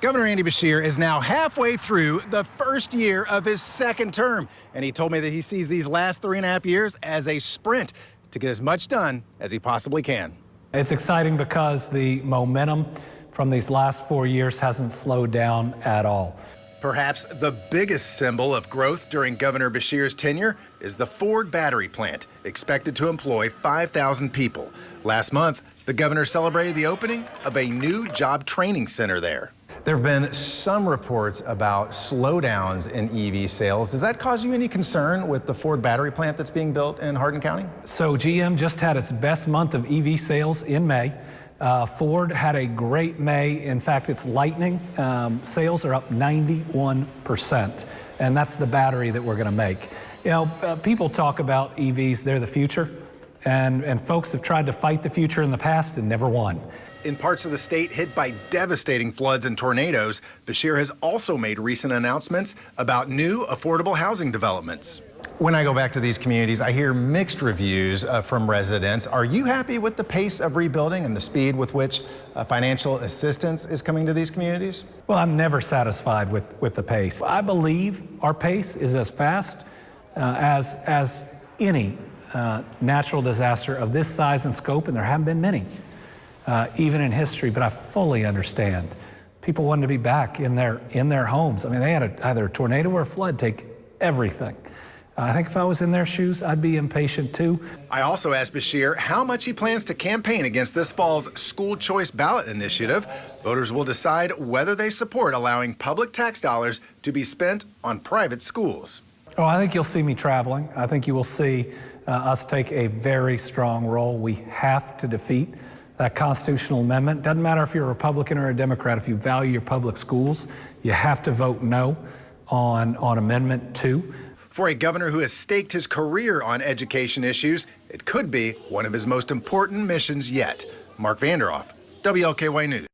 Governor Andy Beshear is now halfway through the first year of his second term, and he told me that he sees these last 3.5 years as a sprint to get as much done as he possibly can. It's exciting because the momentum from these last 4 years hasn't slowed down at all. Perhaps the biggest symbol of growth during Governor Beshear's tenure is the Ford battery plant, expected to employ 5,000 people. Last month, the governor celebrated the opening of a new job training center there. There have been some reports about slowdowns in EV sales. Does that cause you any concern with the Ford battery plant that's being built in Hardin County? So GM just had its best month of EV sales in May. Ford had a great May. In fact, its Lightning sales are up 91%, and that's the battery that we're going to make. You know, people talk about EVs, they're the future, and folks have tried to fight the future in the past and never won. In parts of the state hit by devastating floods and tornadoes, Beshear has also made recent announcements about new affordable housing developments. When I go back to these communities, I hear mixed reviews from residents. Are you happy with the pace of rebuilding and the speed with which financial assistance is coming to these communities? Well, I'm never satisfied with the pace. I believe our pace is as fast as any natural disaster of this size and scope, and there haven't been many, even in history. But I fully understand people wanting to be back in their homes. I mean, they had either a tornado or a flood take everything. I think if I was in their shoes, I'd be impatient too. I also asked Beshear how much he plans to campaign against this fall's school choice ballot initiative. Voters will decide whether they support allowing public tax dollars to be spent on private schools. Oh, I think you'll see me traveling. I think you will see us take a very strong role. We have to defeat that constitutional amendment. Doesn't matter if you're a Republican or a Democrat. If you value your public schools, you have to vote no on Amendment 2. For a governor who has staked his career on education issues, it could be one of his most important missions yet. Mark Vanderhoff, WLKY News.